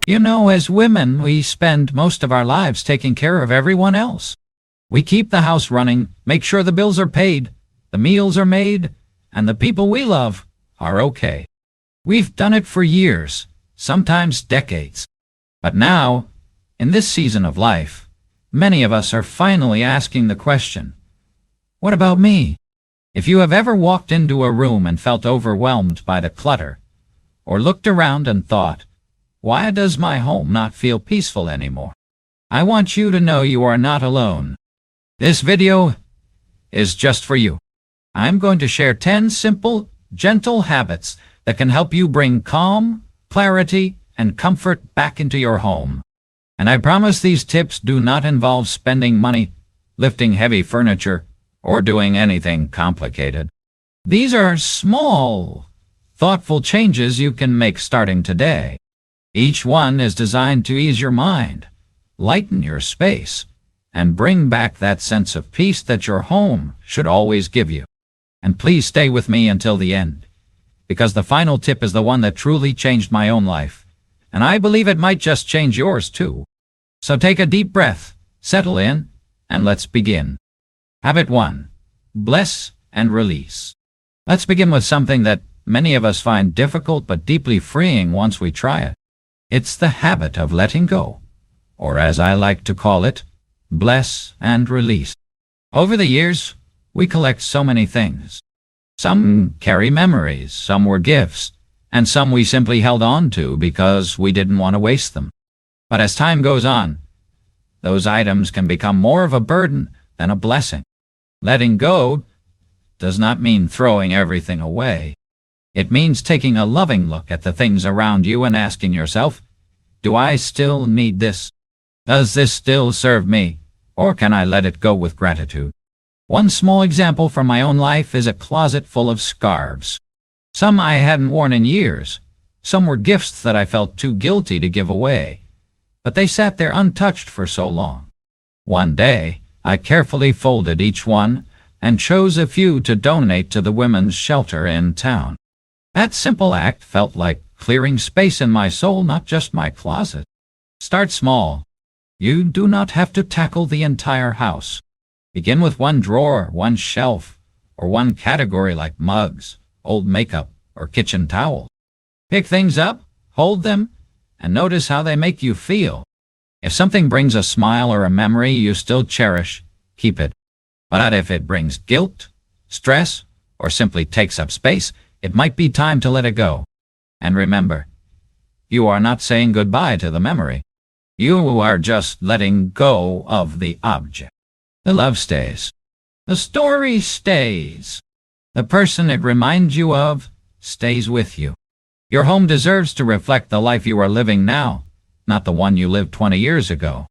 You know, as women, we spend most of our lives taking care of everyone else. We keep the house running, make sure the bills are paid, the meals are made, and the people we love are okay. We've done it for years, sometimes decades. But now, in this season of life, many of us are finally asking the question, what about me? If you have ever walked into a room and felt overwhelmed by the clutter, or looked around and thought, why does my home not feel peaceful anymore? I want you to know you are not alone. This video is just for you. I'm going to share 10 simple, gentle habits that can help you bring calm, clarity, and comfort back into your home. And I promise these tips do not involve spending money, lifting heavy furniture, or doing anything complicated. These are small, thoughtful changes you can make starting today. Each one is designed to ease your mind, lighten your space, and bring back that sense of peace that your home should always give you. And please stay with me until the end, because the final tip is the one that truly changed my own life, and I believe it might just change yours too. So take a deep breath, settle in, and let's begin. Habit 1. Bless and release. Let's begin with something that many of us find difficult but deeply freeing once we try it. It's the habit of letting go, or as I like to call it, bless and release. Over the years, we collect so many things. Some carry memories, some were gifts, and some we simply held on to because we didn't want to waste them. But as time goes on, those items can become more of a burden than a blessing. Letting go does not mean throwing everything away. It means taking a loving look at the things around you and asking yourself, do I still need this? Does this still serve me? Or can I let it go with gratitude? One small example from my own life is a closet full of scarves. Some I hadn't worn in years. Some were gifts that I felt too guilty to give away. But they sat there untouched for so long. One day, I carefully folded each one and chose a few to donate to the women's shelter in town. That simple act felt like clearing space in my soul, not just my closet. Start small. You do not have to tackle the entire house. Begin with one drawer, one shelf, or one category like mugs, old makeup, or kitchen towels. Pick things up, hold them, and notice how they make you feel. If something brings a smile or a memory you still cherish, keep it. But if it brings guilt, stress, or simply takes up space, it might be time to let it go. And remember, you are not saying goodbye to the memory. You are just letting go of the object. The love stays. The story stays. The person it reminds you of stays with you. Your home deserves to reflect the life you are living now, not the one you lived 20 years ago.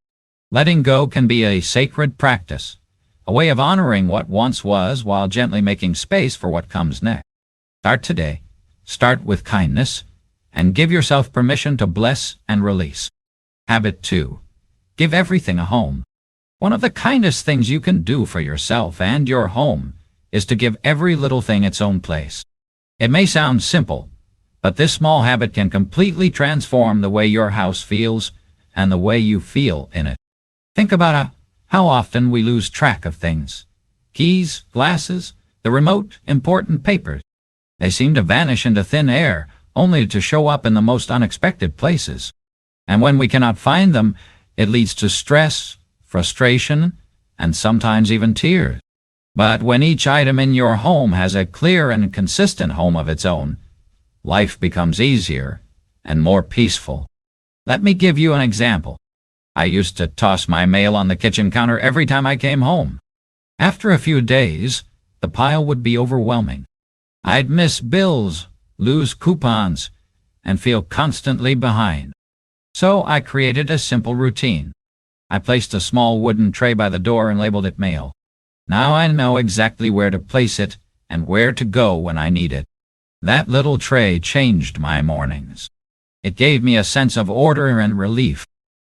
Letting go can be a sacred practice, a way of honoring what once was while gently making space for what comes next. Start today. Start with kindness, and give yourself permission to bless and release. Habit 2. Give everything a home. One of the kindest things you can do for yourself and your home is to give every little thing its own place. It may sound simple, but this small habit can completely transform the way your house feels and the way you feel in it. Think about how often we lose track of things. Keys, glasses, the remote, important papers. They seem to vanish into thin air, only to show up in the most unexpected places. And when we cannot find them, it leads to stress, frustration, and sometimes even tears. But when each item in your home has a clear and consistent home of its own, life becomes easier and more peaceful. Let me give you an example. I used to toss my mail on the kitchen counter every time I came home. After a few days, the pile would be overwhelming. I'd miss bills, lose coupons, and feel constantly behind. So I created a simple routine. I placed a small wooden tray by the door and labeled it mail. Now I know exactly where to place it and where to go when I need it. That little tray changed my mornings. It gave me a sense of order and relief.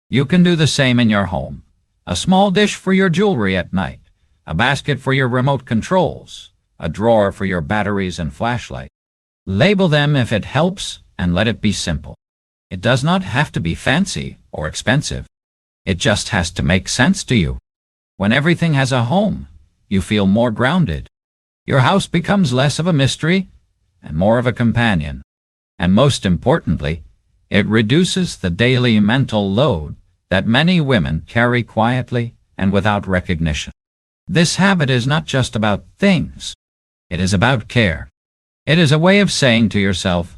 You can do the same in your home. A small dish for your jewelry at night, a basket for your remote controls, a drawer for your batteries and flashlight. Label them if it helps, and let it be simple. It does not have to be fancy or expensive. It just has to make sense to you. When everything has a home, you feel more grounded. Your house becomes less of a mystery and more of a companion. And most importantly, it reduces the daily mental load that many women carry quietly and without recognition. This habit is not just about things. It is about care. It is a way of saying to yourself,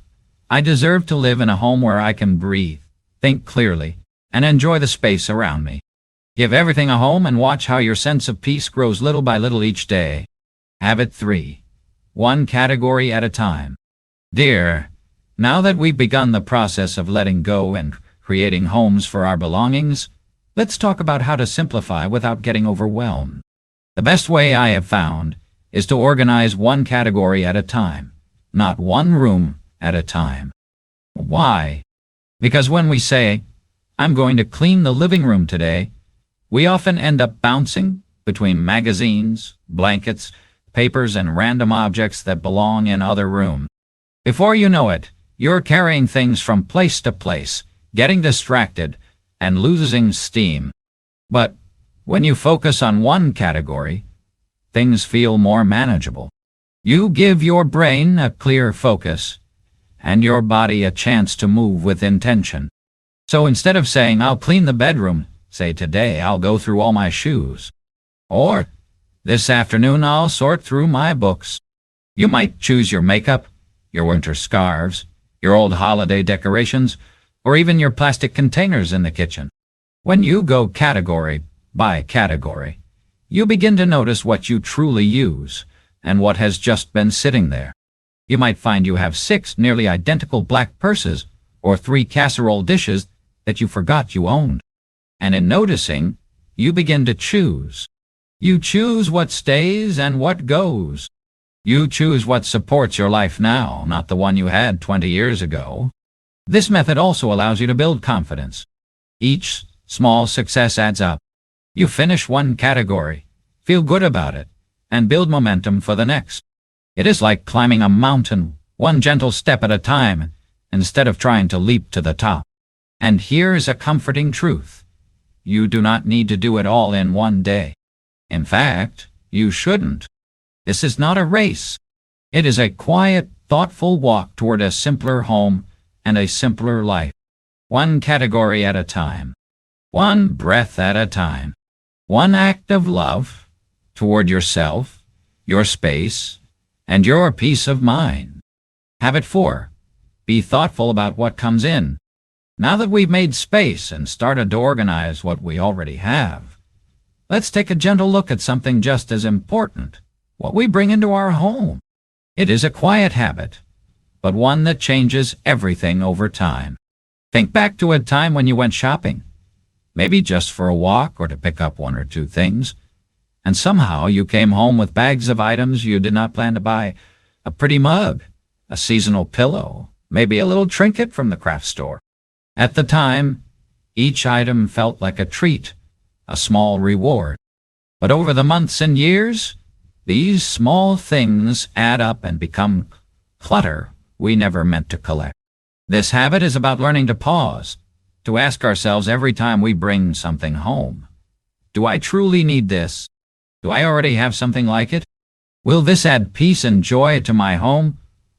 I deserve to live in a home where I can breathe, think clearly, and enjoy the space around me. Give everything a home and watch how your sense of peace grows little by little each day. Habit 3. One category at a time. Dear, now that we've begun the process of letting go and creating homes for our belongings, let's talk about how to simplify without getting overwhelmed. The best way I have found is to organize one category at a time, not one room at a time. Why? Because when we say, I'm going to clean the living room today, we often end up bouncing between magazines, blankets, papers, and random objects that belong in other rooms. Before you know it, you're carrying things from place to place, getting distracted, and losing steam. But when you focus on one category, things feel more manageable. You give your brain a clear focus, and your body a chance to move with intention. So instead of saying, I'll clean the bedroom, say, today I'll go through all my shoes. Or, this afternoon I'll sort through my books. You might choose your makeup, your winter scarves, your old holiday decorations, or even your plastic containers in the kitchen. When you go category by category, you begin to notice what you truly use and what has just been sitting there. You might find you have 6 nearly identical black purses or 3 casserole dishes that you forgot you owned. And in noticing, you begin to choose. You choose what stays and what goes. You choose what supports your life now, not the one you had 20 years ago. This method also allows you to build confidence. Each small success adds up. You finish one category, feel good about it, and build momentum for the next. It is like climbing a mountain, one gentle step at a time, instead of trying to leap to the top. And here is a comforting truth. You do not need to do it all in one day. In fact, you shouldn't. This is not a race. It is a quiet, thoughtful walk toward a simpler home and a simpler life. One category at a time. One breath at a time. One act of love toward yourself, your space, and your peace of mind. Habit 4. Be thoughtful about what comes in. Now that we've made space and started to organize what we already have, let's take a gentle look at something just as important, what we bring into our home. It is a quiet habit, but one that changes everything over time. Think back to a time when you went shopping, maybe just for a walk or to pick up 1 or 2 things, and somehow you came home with bags of items you did not plan to buy, a pretty mug, a seasonal pillow, maybe a little trinket from the craft store. At the time, each item felt like a treat, a small reward. But over the months and years, these small things add up and become clutter we never meant to collect. This habit is about learning to pause, to ask ourselves every time we bring something home, do I truly need this? Do I already have something like it? Will this add peace and joy to my home,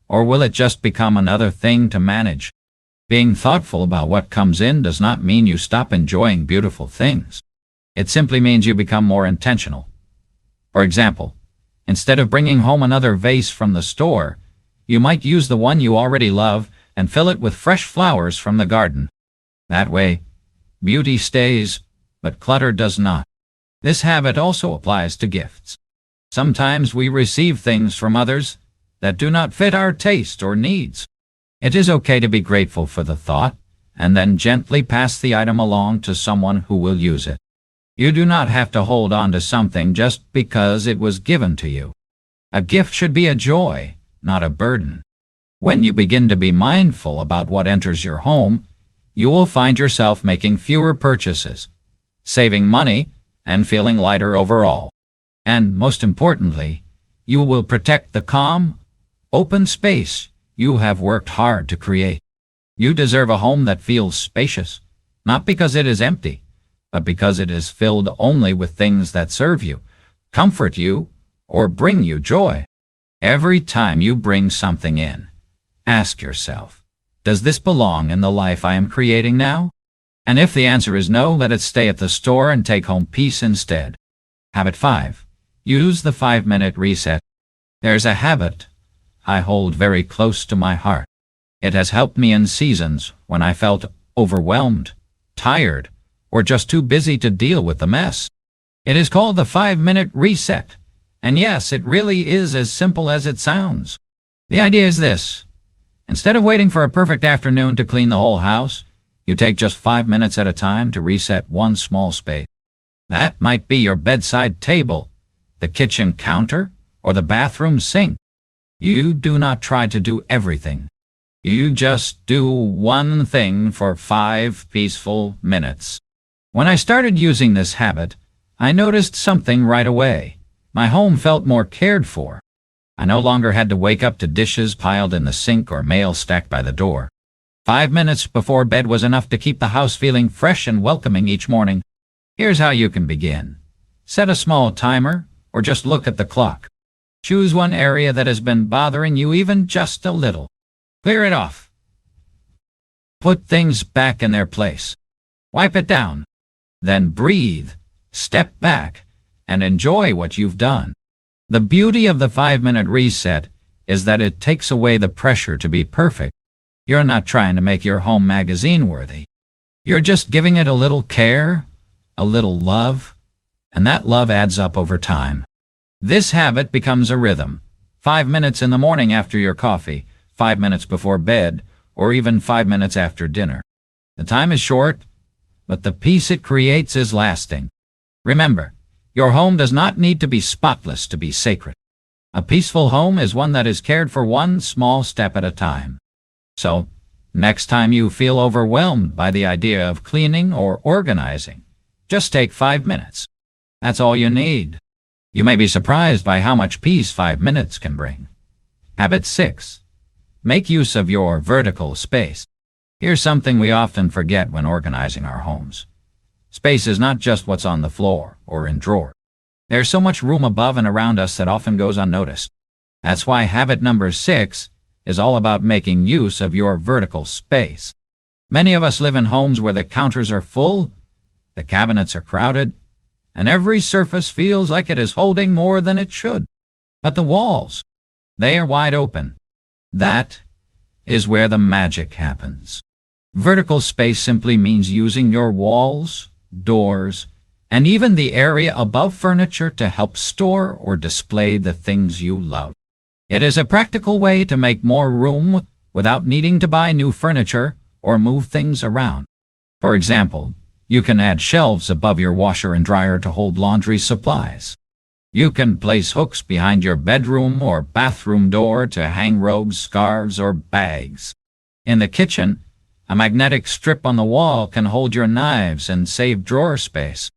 or will it just become another thing to manage? Being thoughtful about what comes in does not mean you stop enjoying beautiful things. It simply means you become more intentional. For example, instead of bringing home another vase from the store, you might use the one you already love and fill it with fresh flowers from the garden. That way, beauty stays, but clutter does not. This habit also applies to gifts. Sometimes we receive things from others that do not fit our taste or needs. It is okay to be grateful for the thought and then gently pass the item along to someone who will use it. You do not have to hold on to something just because it was given to you. A gift should be a joy, not a burden. When you begin to be mindful about what enters your home, you will find yourself making fewer purchases, saving money, and feeling lighter overall. And most importantly, you will protect the calm, open space you have worked hard to create. You deserve a home that feels spacious, not because it is empty, but because it is filled only with things that serve you, comfort you, or bring you joy. Every time you bring something in, ask yourself, does this belong in the life I am creating now? And if the answer is no, let it stay at the store and take home peace instead. Habit 5. Use the 5-minute reset. There's a habit I hold very close to my heart. It has helped me in seasons when I felt overwhelmed, tired, or just too busy to deal with the mess. It is called the 5-minute reset. And yes, it really is as simple as it sounds. The idea is this. Instead of waiting for a perfect afternoon to clean the whole house, you take just 5 minutes at a time to reset one small space. That might be your bedside table, the kitchen counter, or the bathroom sink. You do not try to do everything. You just do one thing for 5 peaceful minutes. When I started using this habit, I noticed something right away. My home felt more cared for. I no longer had to wake up to dishes piled in the sink or mail stacked by the door. 5 minutes before bed was enough to keep the house feeling fresh and welcoming each morning. Here's how you can begin. Set a small timer, or just look at the clock. Choose one area that has been bothering you even just a little. Clear it off. Put things back in their place. Wipe it down. Then breathe, step back, and enjoy what you've done. The beauty of the 5-minute reset is that it takes away the pressure to be perfect. You're not trying to make your home magazine-worthy. You're just giving it a little care, a little love, and that love adds up over time. This habit becomes a rhythm. 5 minutes in the morning after your coffee, 5 minutes before bed, or even 5 minutes after dinner. The time is short, but the peace it creates is lasting. Remember, your home does not need to be spotless to be sacred. A peaceful home is one that is cared for one small step at a time. So, next time you feel overwhelmed by the idea of cleaning or organizing, just take 5 minutes. That's all you need. You may be surprised by how much peace 5 minutes can bring. Habit 6. Make use of your vertical space. Here's something we often forget when organizing our homes. Space is not just what's on the floor or in drawers. There's so much room above and around us that often goes unnoticed. That's why habit number 6 is all about making use of your vertical space. Many of us live in homes where the counters are full, the cabinets are crowded, and every surface feels like it is holding more than it should. But the walls, they are wide open. That is where the magic happens. Vertical space simply means using your walls, doors, and even the area above furniture to help store or display the things you love. It is a practical way to make more room without needing to buy new furniture or move things around. For example, you can add shelves above your washer and dryer to hold laundry supplies. You can place hooks behind your bedroom or bathroom door to hang robes, scarves, or bags. In the kitchen, a magnetic strip on the wall can hold your knives and save drawer space.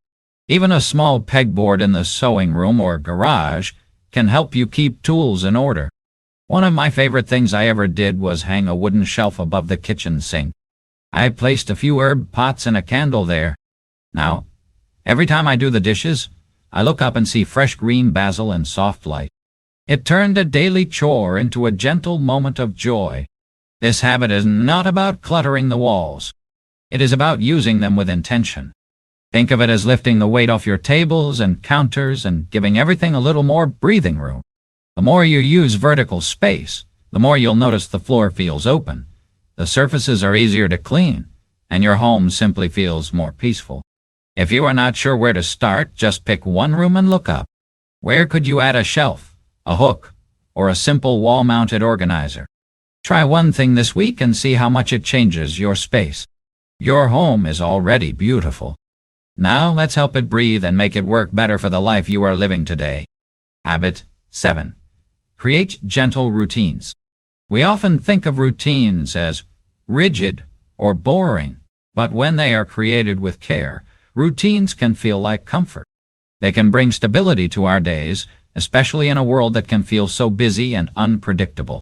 Even a small pegboard in the sewing room or garage can help you keep tools in order. One of my favorite things I ever did was hang a wooden shelf above the kitchen sink. I placed a few herb pots and a candle there. Now, every time I do the dishes, I look up and see fresh green basil and soft light. It turned a daily chore into a gentle moment of joy. This habit is not about cluttering the walls. It is about using them with intention. Think of it as lifting the weight off your tables and counters and giving everything a little more breathing room. The more you use vertical space, the more you'll notice the floor feels open. The surfaces are easier to clean, and your home simply feels more peaceful. If you are not sure where to start, just pick one room and look up. Where could you add a shelf, a hook, or a simple wall-mounted organizer? Try one thing this week and see how much it changes your space. Your home is already beautiful. Now let's help it breathe and make it work better for the life you are living today. Habit 7. Create gentle routines. We often think of routines as rigid or boring, but when they are created with care, routines can feel like comfort. They can bring stability to our days, especially in a world that can feel so busy and unpredictable.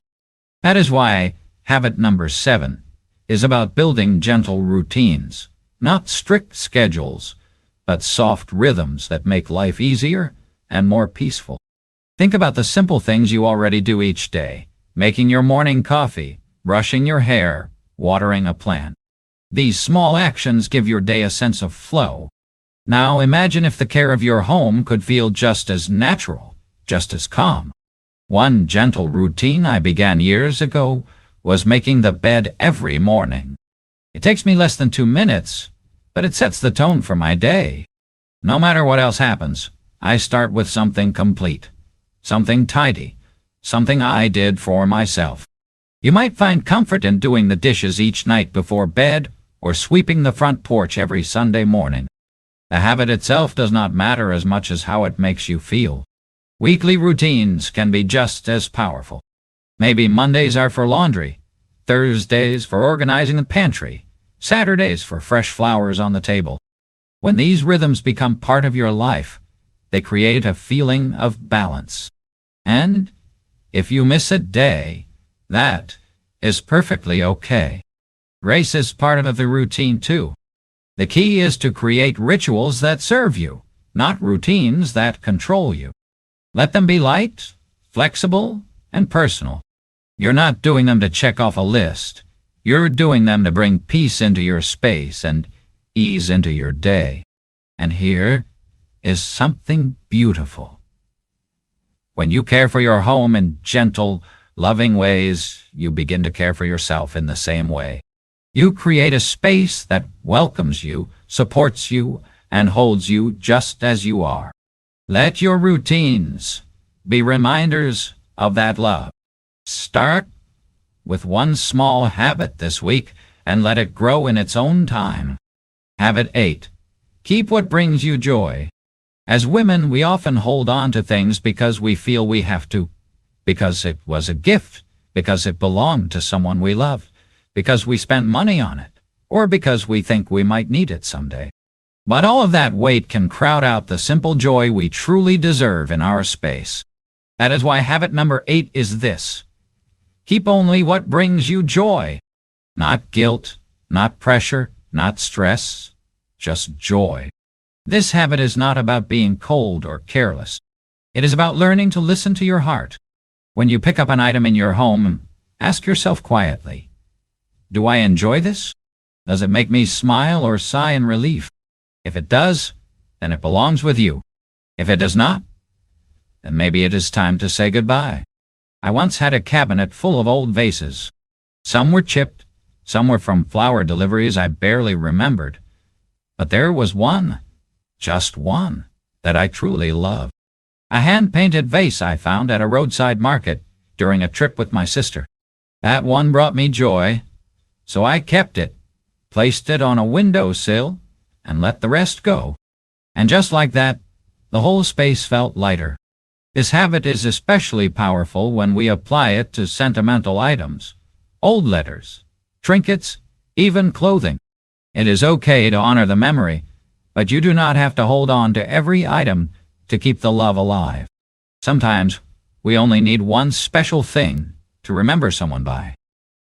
That is why habit number 7 is about building gentle routines, not strict schedules, but soft rhythms that make life easier and more peaceful. Think about the simple things you already do each day: making your morning coffee, brushing your hair, watering a plant. These small actions give your day a sense of flow. Now imagine if the care of your home could feel just as natural, just as calm. One gentle routine I began years ago was making the bed every morning. It takes me less than 2 minutes, but it sets the tone for my day. No matter what else happens, I start with something complete, something tidy, something I did for myself. You might find comfort in doing the dishes each night before bed or sweeping the front porch every Sunday morning. The habit itself does not matter as much as how it makes you feel. Weekly routines can be just as powerful. Maybe Mondays are for laundry, Thursdays for organizing the pantry, Saturdays for fresh flowers on the table. When these rhythms become part of your life, they create a feeling of balance. And if you miss a day, that is perfectly okay. Grace is part of the routine too. The key is to create rituals that serve you, not routines that control you. Let them be light, flexible, and personal. You're not doing them to check off a list. You're doing them to bring peace into your space and ease into your day. And here is something beautiful. When you care for your home in gentle, loving ways, you begin to care for yourself in the same way. You create a space that welcomes you, supports you, and holds you just as you are. Let your routines be reminders of that love. Start with one small habit this week and let it grow in its own time. Habit 8. Keep what brings you joy. As women, we often hold on to things because we feel we have to, because it was a gift, because it belonged to someone we loved, because we spent money on it, or because we think we might need it someday. But all of that weight can crowd out the simple joy we truly deserve in our space. That is why habit number 8 is this: keep only what brings you joy. Not guilt, not pressure, not stress, just joy. This habit is not about being cold or careless. It is about learning to listen to your heart. When you pick up an item in your home, ask yourself quietly, do I enjoy this? Does it make me smile or sigh in relief? If it does, then it belongs with you. If it does not, then maybe it is time to say goodbye. I once had a cabinet full of old vases. Some were chipped, some were from flower deliveries I barely remembered. But there was one, just one, that I truly loved. A hand-painted vase I found at a roadside market during a trip with my sister. That one brought me joy, so I kept it, placed it on a windowsill, and let the rest go. And just like that, the whole space felt lighter. This habit is especially powerful when we apply it to sentimental items, old letters, trinkets, even clothing. It is okay to honor the memory, but you do not have to hold on to every item to keep the love alive. Sometimes we only need one special thing to remember someone by.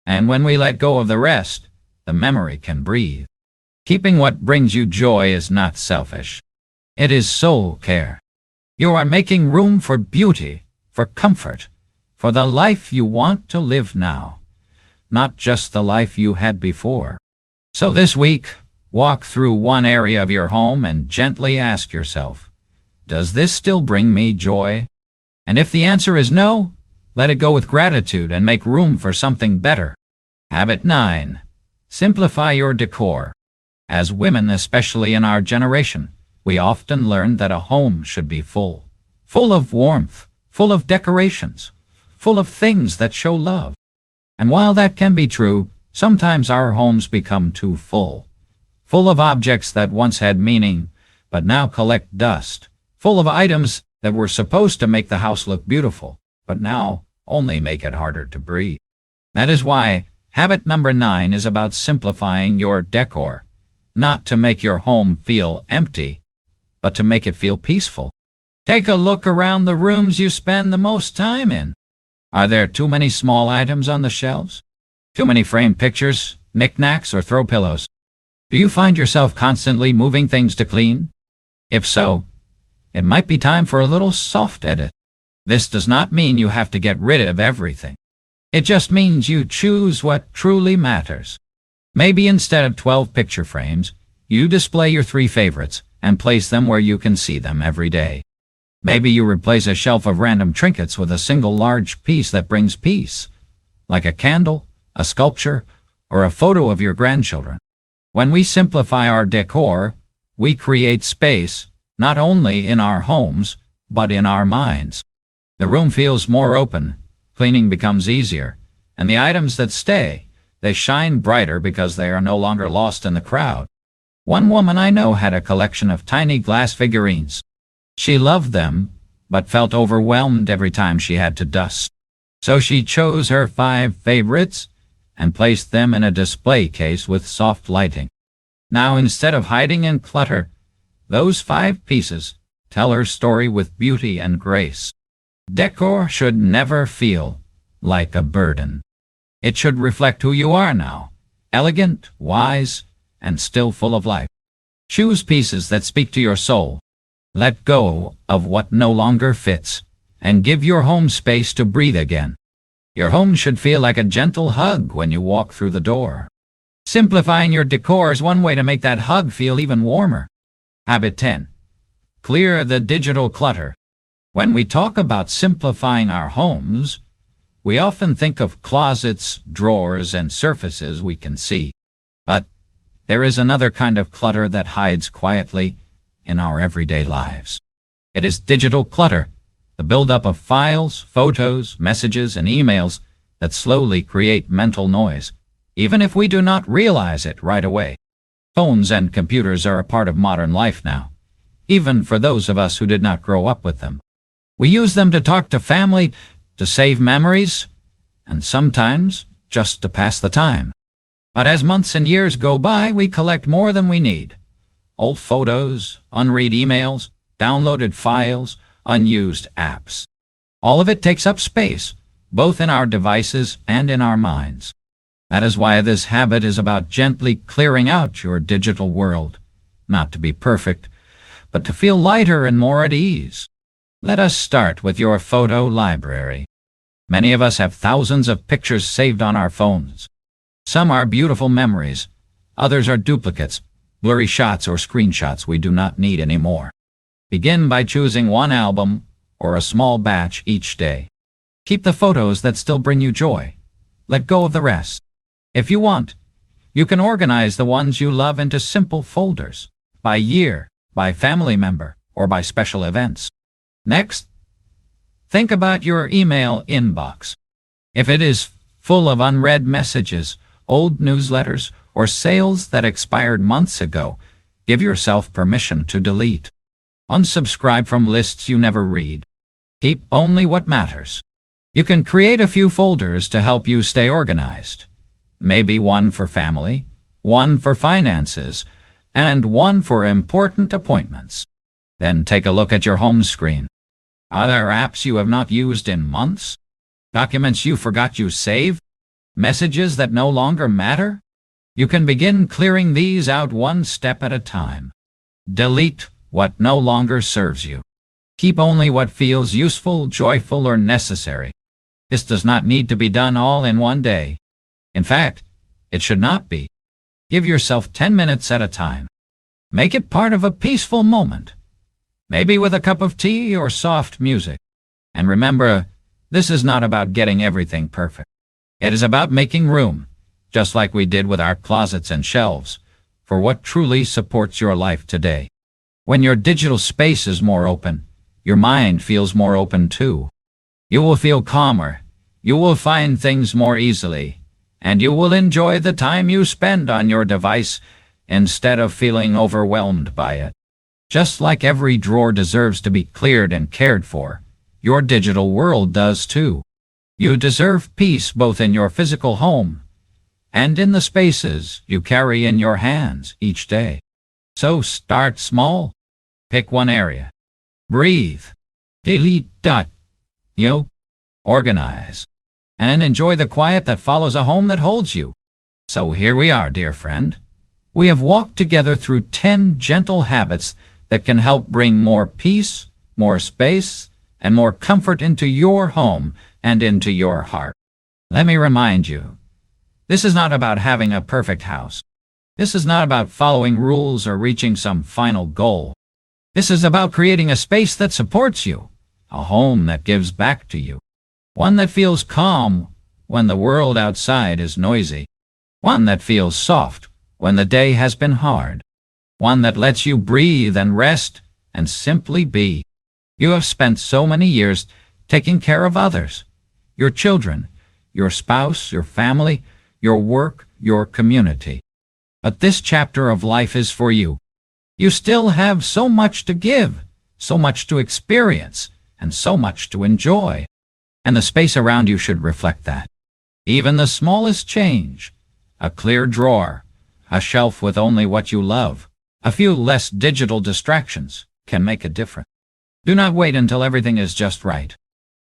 And when we let go of the rest, the memory can breathe. Keeping what brings you joy is not selfish. It is soul care. You are making room for beauty, for comfort, for the life you want to live now, not just the life you had before. So this week, walk through one area of your home and gently ask yourself, does this still bring me joy? And if the answer is no, let it go with gratitude and make room for something better. Habit 9. Simplify your decor. As women, especially in our generation, we often learn that a home should be full of warmth, full of decorations, full of things that show love. And while that can be true, sometimes our homes become too full of objects that once had meaning, but now collect dust, full of items that were supposed to make the house look beautiful, but now only make it harder to breathe. That is why habit number 9 is about simplifying your decor, not to make your home feel empty, but to make it feel peaceful. Take a look around the rooms you spend the most time in. Are there too many small items on the shelves? Too many framed pictures? knickknacks, or throw pillows? Do you find yourself constantly moving things to clean? If so, it might be time for a little soft edit. This does not mean you have to get rid of everything. It just means you choose what truly matters. Maybe instead of 12 picture frames, you display your 3 favorites and place them where you can see them every day. Maybe you replace a shelf of random trinkets with a single large piece that brings peace, like a candle, a sculpture, or a photo of your grandchildren. When we simplify our decor, we create space, not only in our homes, but in our minds. The room feels more open, cleaning becomes easier, and the items that stay, they shine brighter because they are no longer lost in the crowd. One woman I know had a collection of tiny glass figurines. She loved them, but felt overwhelmed every time she had to dust. So she chose her 5 favorites and placed them in a display case with soft lighting. Now, instead of hiding in clutter, those 5 pieces tell her story with beauty and grace. Decor should never feel like a burden. It should reflect who you are now, elegant, wise, and still full of life. Choose pieces that speak to your soul. Let go of what no longer fits, and give your home space to breathe again. Your home should feel like a gentle hug when you walk through the door. Simplifying your decor is one way to make that hug feel even warmer. Habit 10. Clear the digital clutter. When we talk about simplifying our homes, we often think of closets, drawers, and surfaces we can see. But there is another kind of clutter that hides quietly in our everyday lives. It is digital clutter, the buildup of files, photos, messages, and emails that slowly create mental noise, even if we do not realize it right away. Phones and computers are a part of modern life now, even for those of us who did not grow up with them. We use them to talk to family, to save memories, and sometimes just to pass the time. But as months and years go by, we collect more than we need. Old photos, unread emails, downloaded files, unused apps. All of it takes up space, both in our devices and in our minds. That is why this habit is about gently clearing out your digital world, not to be perfect, but to feel lighter and more at ease. Let us start with your photo library. Many of us have thousands of pictures saved on our phones. Some are beautiful memories, others are duplicates, blurry shots or screenshots we do not need anymore. Begin by choosing one album or a small batch each day. Keep the photos that still bring you joy. Let go of the rest. If you want, you can organize the ones you love into simple folders, by year, by family member, or by special events. Next, think about your email inbox. If it is full of unread messages, old newsletters, or sales that expired months ago, give yourself permission to delete. Unsubscribe from lists you never read. Keep only what matters. You can create a few folders to help you stay organized. Maybe one for family, one for finances, and one for important appointments. Then take a look at your home screen. Are there apps you have not used in months? Documents you forgot you saved? Messages that no longer matter? You can begin clearing these out one step at a time. Delete what no longer serves you. Keep only what feels useful, joyful, or necessary. This does not need to be done all in one day. In fact, it should not be. Give yourself 10 minutes at a time. Make it part of a peaceful moment, maybe with a cup of tea or soft music. And remember, this is not about getting everything perfect. It is about making room, just like we did with our closets and shelves, for what truly supports your life today. When your digital space is more open, your mind feels more open too. You will feel calmer, you will find things more easily, and you will enjoy the time you spend on your device instead of feeling overwhelmed by it. Just like every drawer deserves to be cleared and cared for, your digital world does too. You deserve peace both in your physical home and in the spaces you carry in your hands each day. So start small. Pick one area. Breathe. Delete. Organize. And enjoy the quiet that follows a home that holds you. So here we are, dear friend. We have walked together through 10 gentle habits that can help bring more peace, more space, and more comfort into your home and into your heart. Let me remind you, this is not about having a perfect house. This is not about following rules or reaching some final goal. This is about creating a space that supports you, a home that gives back to you, one that feels calm when the world outside is noisy, one that feels soft when the day has been hard, one that lets you breathe and rest and simply be. You have spent so many years taking care of others, your children, your spouse, your family, your work, your community. But this chapter of life is for you. You still have so much to give, so much to experience, and so much to enjoy. And the space around you should reflect that. Even the smallest change, a clear drawer, a shelf with only what you love, a few less digital distractions, can make a difference. Do not wait until everything is just right.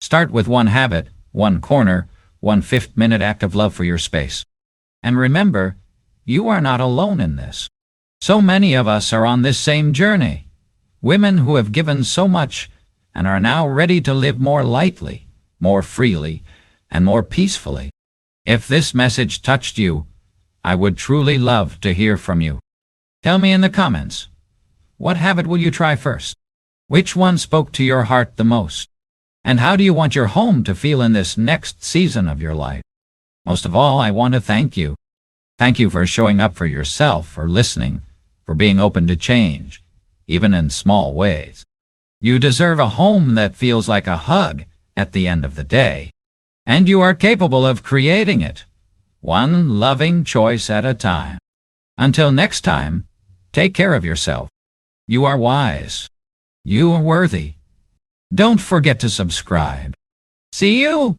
Start with one habit, one corner, one 5-minute act of love for your space. And remember, you are not alone in this. So many of us are on this same journey. Women who have given so much and are now ready to live more lightly, more freely, and more peacefully. If this message touched you, I would truly love to hear from you. Tell me in the comments, what habit will you try first? Which one spoke to your heart the most? And how do you want your home to feel in this next season of your life? Most of all, I want to thank you. Thank you for showing up for yourself, for listening, for being open to change, even in small ways. You deserve a home that feels like a hug at the end of the day. And you are capable of creating it, one loving choice at a time. Until next time, take care of yourself. You are wise. You are worthy. Don't forget to subscribe. See you!